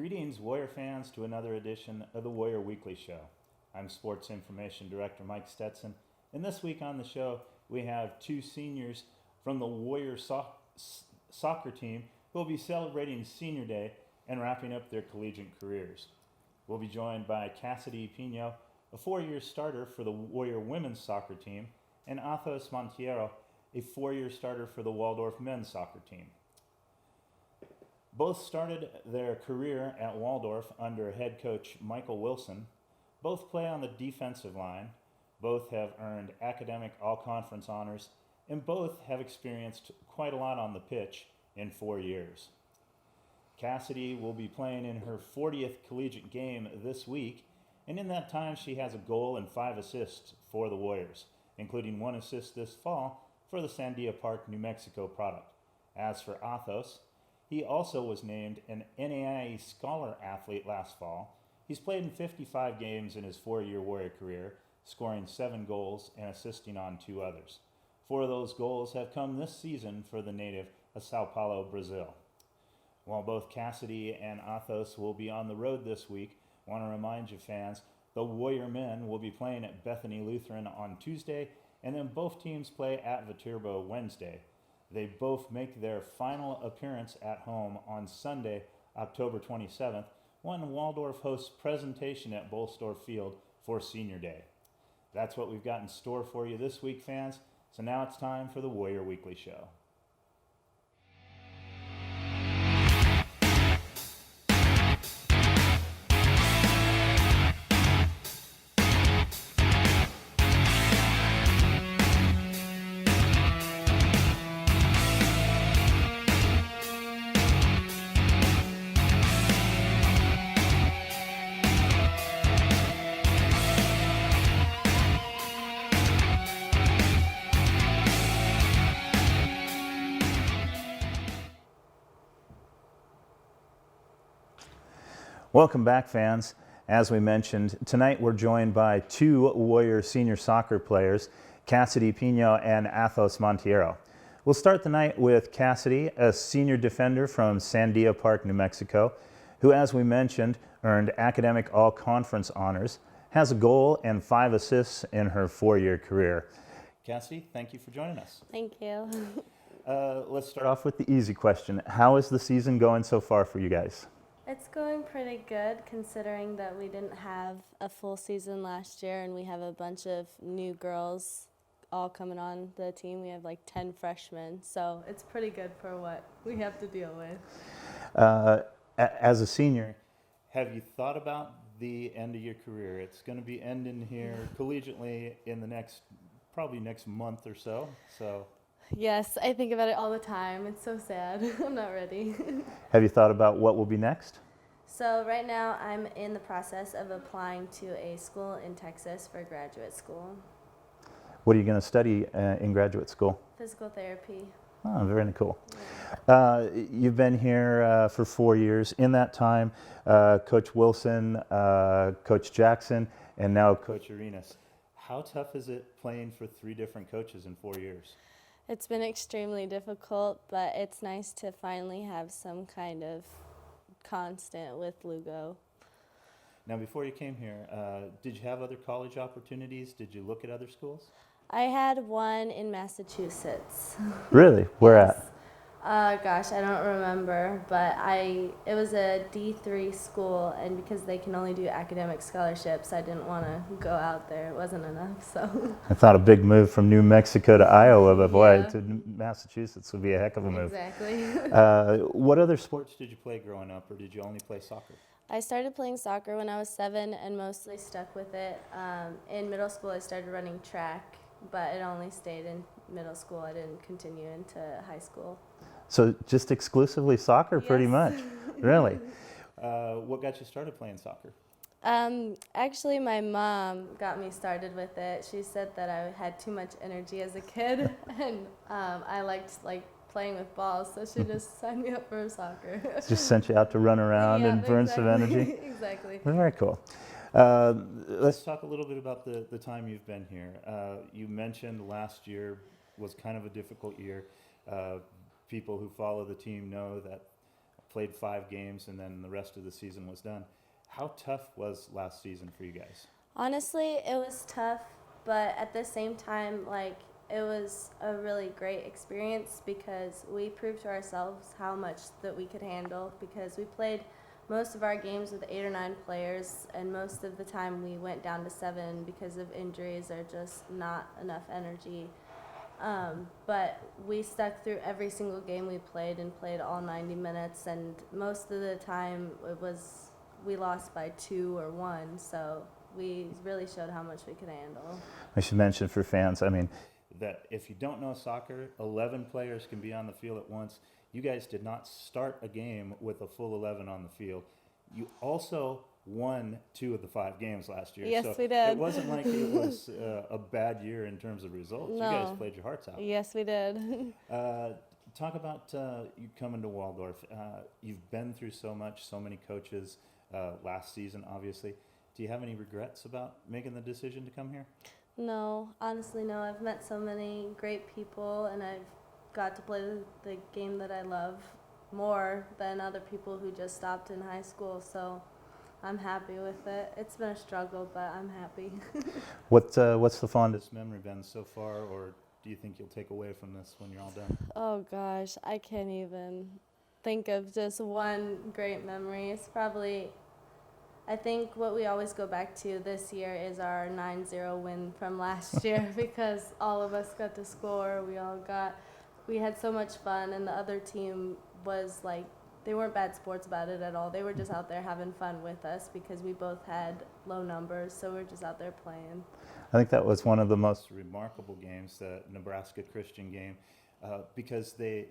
Greetings, Warrior fans, to another edition of the Warrior Weekly Show. I'm Sports Information Director Mike Stetson, and this week on the show we have two seniors from the Warrior soccer team who will be celebrating Senior Day and wrapping up their collegiate careers. We'll be joined by Cassidy Pino, a 4-year starter for the Warrior women's soccer team, and Athos Monteiro, a 4-year starter for the Waldorf men's soccer team. Both started their career at Waldorf under head coach Michael Wilson. Both play on the defensive line. Both have earned academic all-conference honors, and both have experienced quite a lot on the pitch in 4 years. Cassidy will be playing in her 40th collegiate game this week, and in that time she has a goal and 5 assists for the Warriors, including 1 assist this fall for the Sandia Park, New Mexico product. As for Athos, he also was named an NAIA Scholar Athlete last fall. He's played in 55 games in his 4-year Warrior career, scoring 7 goals and assisting on 2 others. 4 of those goals have come this season for the native of Sao Paulo, Brazil. While both Cassidy and Athos will be on the road this week, I want to remind you fans, the Warrior men will be playing at Bethany Lutheran on Tuesday, and then both teams play at Viterbo Wednesday. They both make their final appearance at home on Sunday, October 27th, when Waldorf hosts presentation at Bolstorff Field for Senior Day. That's what we've got in store for you this week, fans. So now it's time for the Warrior Weekly Show. Welcome back, fans. As we mentioned, tonight we're joined by 2 Warrior senior soccer players, Cassidy Pino and Athos Monteiro. We'll start the night with Cassidy, a senior defender from Sandia Park, New Mexico, who, as we mentioned, earned academic all-conference honors, has a goal and 5 assists in her 4-year career. Cassidy, thank you for joining us. Thank you. Let's start off with the easy question. How is the season going so far for you guys? It's going pretty good considering that we didn't have a full season last year and we have a bunch of new girls all coming on the team. We have like 10 freshmen, so it's pretty good for what we have to deal with. As a senior, have you thought about the end of your career? It's going to be ending here collegiately in the probably next month or so. Yes, I think about it all the time. It's so sad. I'm not ready. Have you thought about what will be next? So right now I'm in the process of applying to a school in Texas for graduate school. What are you going to study in graduate school? Physical therapy. Oh, very cool. You've been here for 4 years. In that time, Coach Wilson, Coach Jackson, and now Coach Arenas. How tough is it playing for 3 different coaches in 4 years? It's been extremely difficult, but it's nice to finally have some kind of constant with Lugo. Now, before you came here, did you have other college opportunities? Did you look at other schools? I had one in Massachusetts. Really? Where Yes. at? Gosh, I don't remember, but it was a D3 school, and because they can only do academic scholarships, I didn't want to go out there. It wasn't enough, so. I thought a big move from New Mexico to Iowa, but boy, Yeah. to Massachusetts would be a heck of a move. Exactly. What other sports did you play growing up, or did you only play soccer? I started playing soccer when I was 7 and mostly stuck with it. In middle school, I started running track, but it only stayed in middle school. I didn't continue into high school. So just exclusively soccer, pretty Yes. much. Really? What got you started playing soccer? Actually, my mom got me started with it. She said that I had too much energy as a kid, and I liked playing with balls, so she just signed me up for soccer. Just sent you out to run around and burn some energy? Exactly. Very cool. Let's talk a little bit about the time you've been here. You mentioned last year was kind of a difficult year. People who follow the team know that played 5 games, and then the rest of the season was done. How tough was last season for you guys? Honestly, it was tough, but at the same time, like, it was a really great experience because we proved to ourselves how much that we could handle, because we played most of our games with 8 or 9 players, and most of the time we went down to 7 because of injuries or just not enough energy. But we stuck through every single game we played and played all 90 minutes, and most of the time we lost by 2 or 1, so we really showed how much we could handle. I should mention for fans, I mean, that if you don't know soccer, 11 players can be on the field at once. You guys did not start a game with a full 11 on the field. You also won 2 of the 5 games last year. Yes, so we did. It wasn't like it was a bad year in terms of results. No. You guys played your hearts out. Yes, we did. Talk about you coming to Waldorf. You've been through so much, so many coaches last season, obviously. Do you have any regrets about making the decision to come here? No, honestly, no. I've met so many great people, and I've got to play the game that I love more than other people who just stopped in high school, so I'm happy with it. It's been a struggle, but I'm happy. What's the fondest memory been so far, or do you think you'll take away from this when you're all done? Oh gosh, I can't even think of just one great memory. It's probably, I think what we always go back to this year is our 9-0 win from last year because all of us got to score. We had so much fun, and the other team was like, they weren't bad sports about it at all. They were just out there having fun with us because we both had low numbers, so we're just out there playing. I think that was one of the most remarkable games, the Nebraska Christian game, because they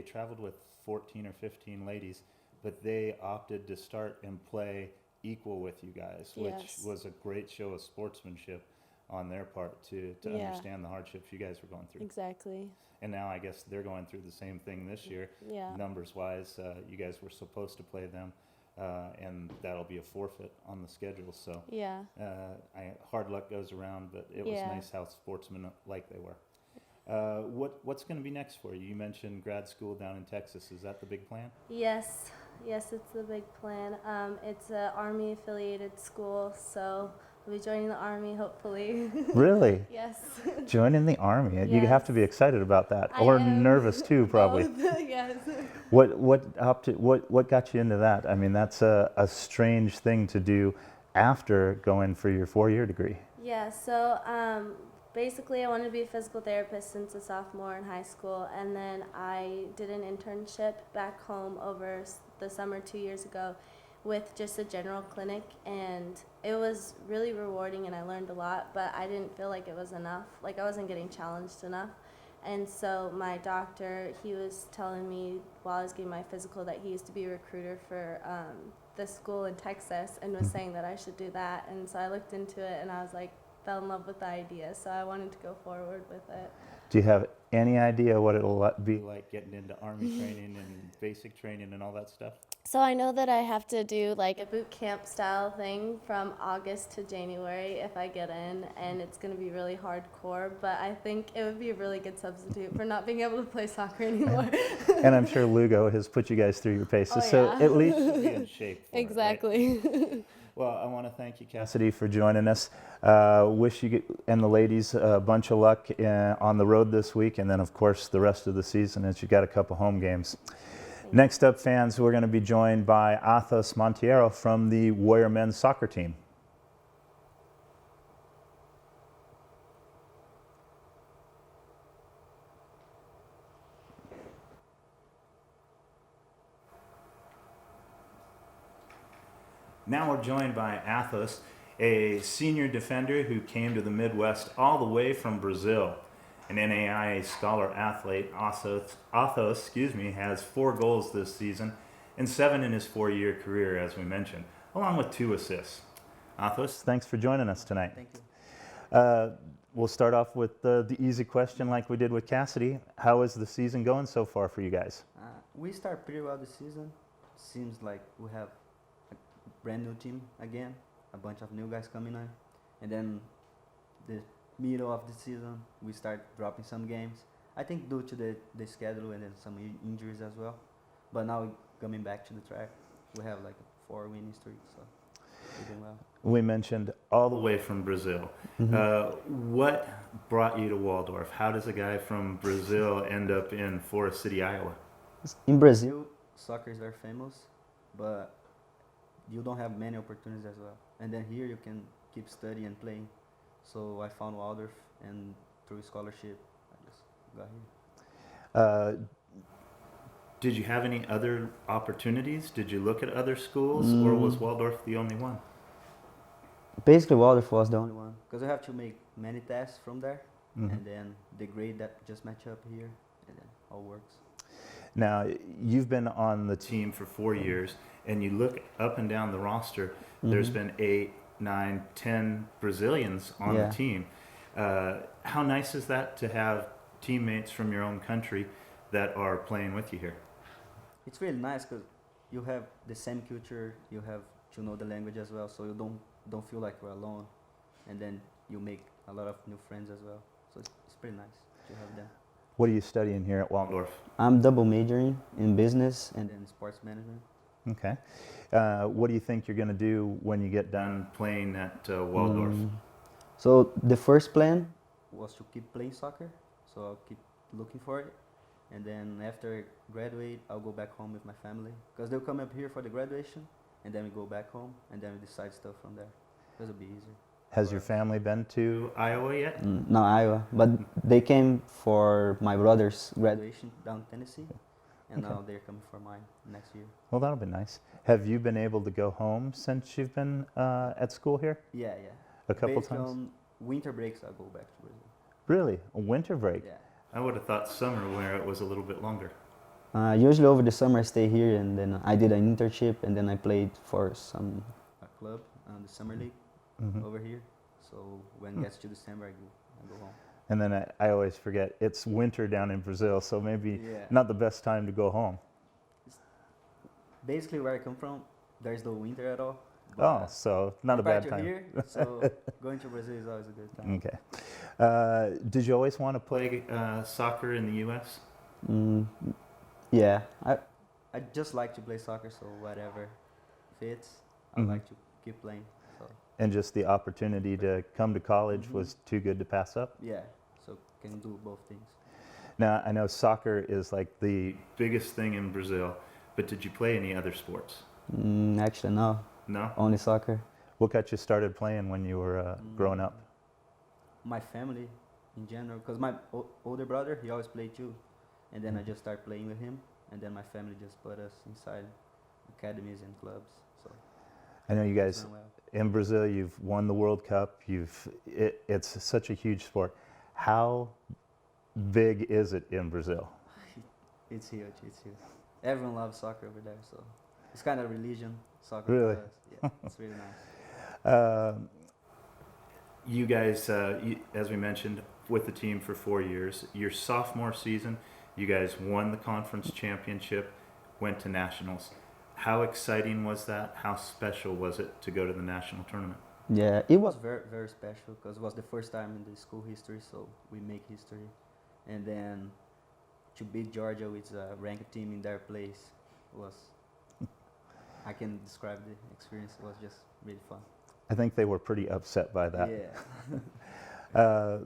traveled with 14 or 15 ladies, but they opted to start and play equal with you guys, which Yes. was a great show of sportsmanship on their part to Yeah. understand the hardships you guys were going through. Exactly. And now I guess they're going through the same thing this year. Yeah. Numbers-wise, you guys were supposed to play them, and that'll be a forfeit on the schedule. So Yeah. hard luck goes around, but it was Yeah. nice how sportsman-like they were. What's going to be next for you? You mentioned grad school down in Texas. Is that the big plan? Yes, it's the big plan. It's an Army-affiliated school, so I'll be joining the Army, hopefully. Really? Yes. Joining the Army. You Yes. have to be excited about that, I or am. nervous too, probably. Both. Yes. What got you into that? I mean, that's a strange thing to do after going for your 4-year degree. Yeah, so basically I wanted to be a physical therapist since a sophomore in high school, and then I did an internship back home over the summer 2 years ago with just a general clinic, and it was really rewarding and I learned a lot, but I didn't feel like it was enough. Like, I wasn't getting challenged enough. And so my doctor, he was telling me while I was getting my physical that he used to be a recruiter for the school in Texas and was saying that I should do that. And so I looked into it and I was like, fell in love with the idea. So I wanted to go forward with it. Do you have any idea what it'll be like getting into Army training and basic training and all that stuff? So I know that I have to do like a boot camp style thing from August to January if I get in, and it's going to be really hardcore, but I think it would be a really good substitute for not being able to play soccer anymore. And I'm sure Lugo has put you guys through your paces, Oh, so yeah. at least you'll be in shape for Exactly. it, right? Well, I want to thank you, Cassidy, for joining us. Wish you and the ladies a bunch of luck on the road this week, and then, of course, the rest of the season as you got a couple home games. Next up, fans, we're going to be joined by Athos Monteiro from the Warrior men's soccer team. Now we're joined by Athos, a senior defender who came to the Midwest all the way from Brazil. An NAIA scholar athlete, Athos has 4 goals this season and 7 in his 4-year career, as we mentioned, along with 2 assists. Athos, thanks for joining us tonight. Thank you. We'll start off with the easy question like we did with Cassidy. How is the season going so far for you guys? We start pretty well this season. Seems like we have a brand new team again, a bunch of new guys coming in, and then the middle of the season we start dropping some games. I think due to the schedule and then some injuries as well. But now coming back to the track. We have like a 4 winning streak, so we're doing well. We mentioned all the way from Brazil. What brought you to Waldorf? How does a guy from Brazil end up in Forest City, Iowa? In Brazil, soccer is very famous, but you don't have many opportunities as well. And then here you can keep studying and playing. So I found Waldorf, and through scholarship, I just got here. Did you have any other opportunities? Did you look at other schools, or was Waldorf the only one? Basically, Waldorf was the only one, because you have to make many tests from there, and then the grade that just match up here, and then all works. Now, you've been on the team for 4 years, and you look up and down the roster, there's been 8, 9, 10 Brazilians on the team. How nice is that to have teammates from your own country that are playing with you here? It's really nice because you have the same culture, you have to know the language as well, so you don't feel like you're alone, and then you make a lot of new friends as well. So it's pretty nice to have them. What are you studying here at Waldorf? I'm double majoring in business and then sports management. Okay. What do you think you're going to do when you get done playing at Waldorf? So the first plan was to keep playing soccer, so I'll keep looking for it. And then after I graduate, I'll go back home with my family, because they'll come up here for the graduation, and then we go back home, and then we decide stuff from there. Because it'll be easier. Has your family been to Iowa yet? No, Iowa, but they came for my brother's graduation down in Tennessee, and now they're coming for mine next year. Well, that'll be nice. Have you been able to go home since you've been at school here? Yeah. A couple Basically times? on winter breaks, I'll go back to Brazil. Really? A winter break? Yeah. I would have thought summer where it was a little bit longer. Usually over the summer I stay here, and then I did an internship, and then I played for a club on the summer league over here. So when it gets to December, I go home. And then I always forget, it's winter down in Brazil, so maybe not the best time to go home. Basically where I come from, there's no winter at all. Oh, so not a bad compared to time. here, so going to Brazil is always a good time. Okay. Did you always want to play soccer in the U.S.? Yeah, I just like to play soccer, so whatever fits, I like to keep playing. So. And just the opportunity to come to college was too good to pass up? Yeah, so can do both things. Now, I know soccer is like the biggest thing in Brazil, but did you play any other sports? Actually, no. No? Only soccer. What got you started playing when you were growing up? My family, in general, because my older brother, he always played too. And then I just started playing with him, and then my family just put us inside academies and clubs. So I know you guys it's done well. in Brazil, you've won the World Cup. It's such a huge sport. How big is it in Brazil? It's huge. Everyone loves soccer over there, so it's kind of religion, soccer. Really? For us. Yeah, it's really nice. You guys, as we mentioned, with the team for 4 years. Your sophomore season, you guys won the conference championship, went to nationals. How exciting was that? How special was it to go to the national tournament? Yeah, it was very, very special because it was the first time in the school history, so we make history. And then to beat Georgia with a ranked team in their place was, I can describe the experience, it was just really fun. I think they were pretty upset by that. Yeah.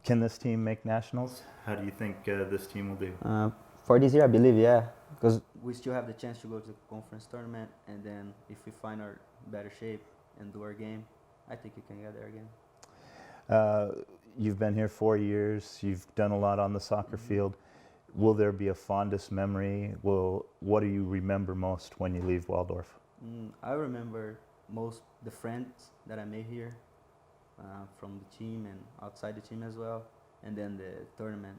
Can this team make nationals? How do you think this team will do? For this year, I believe, yeah, because we still have the chance to go to the conference tournament, and then if we find our better shape and do our game, I think we can get there again. You've been here 4 years. You've done a lot on the soccer field. Will there be a fondest memory? What do you remember most when you leave Waldorf? I remember most the friends that I made here from the team and outside the team as well, and then the tournament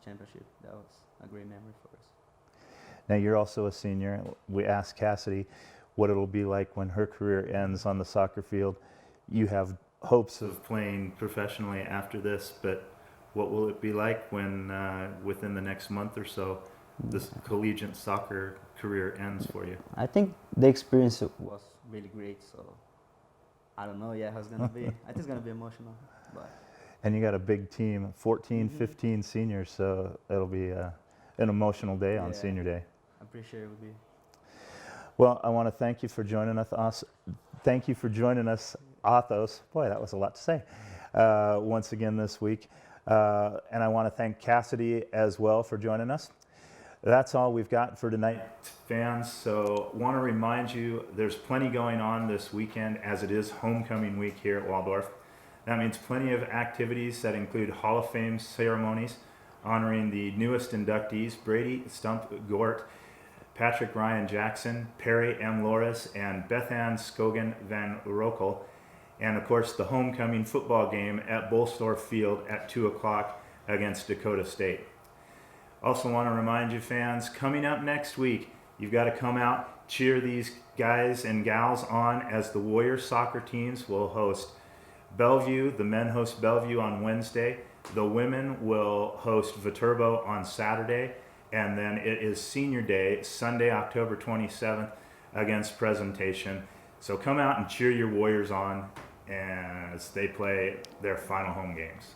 championship. That was a great memory for us. Now you're also a senior. We asked Cassidy what it'll be like when her career ends on the soccer field. You have hopes of playing professionally after this, but what will it be like when within the next month or so this collegiate soccer career ends for you? I think the experience was really great, so I don't know yet how it's going to be. I think it's going to be emotional. But. And you got a big team, 14, 15 seniors, so it'll be an emotional day on senior day. I'm pretty sure it will be. Well, I want to thank you for joining us. Thank you for joining us, Athos. Boy, that was a lot to say. Once again this week, and I want to thank Cassidy as well for joining us. That's all we've got for tonight, fans. So, want to remind you, there's plenty going on this weekend, as it is homecoming week here at Waldorf. That means plenty of activities that include Hall of Fame ceremonies honoring the newest inductees: Brady Stump Gort, Patrick Ryan Jackson, Perry M. Loris, and Beth Ann Scogan Van Rokel. And of course, the homecoming football game at Bolstorff Field at 2 o'clock against Dakota State. Also want to remind you, fans, coming up next week, you've got to come out, cheer these guys and gals on, as the Warriors soccer teams will host Bellevue. The men host Bellevue on Wednesday. The women will host Viterbo on Saturday. And then it is senior day, Sunday, October 27th, against Presentation. So come out and cheer your Warriors on as they play their final home games.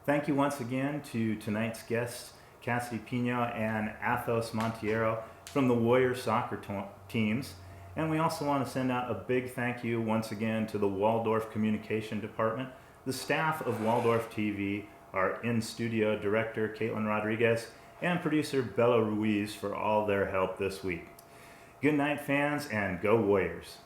Thank you once again to tonight's guests, Cassidy Pino and Athos Monteiro from the Warriors soccer teams. And we also want to send out a big thank you once again to the Waldorf Communication Department, the staff of Waldorf TV, our in-studio director, Caitlin Rodriguez, and producer, Bella Ruiz, for all their help this week. Good night, fans, and go Warriors.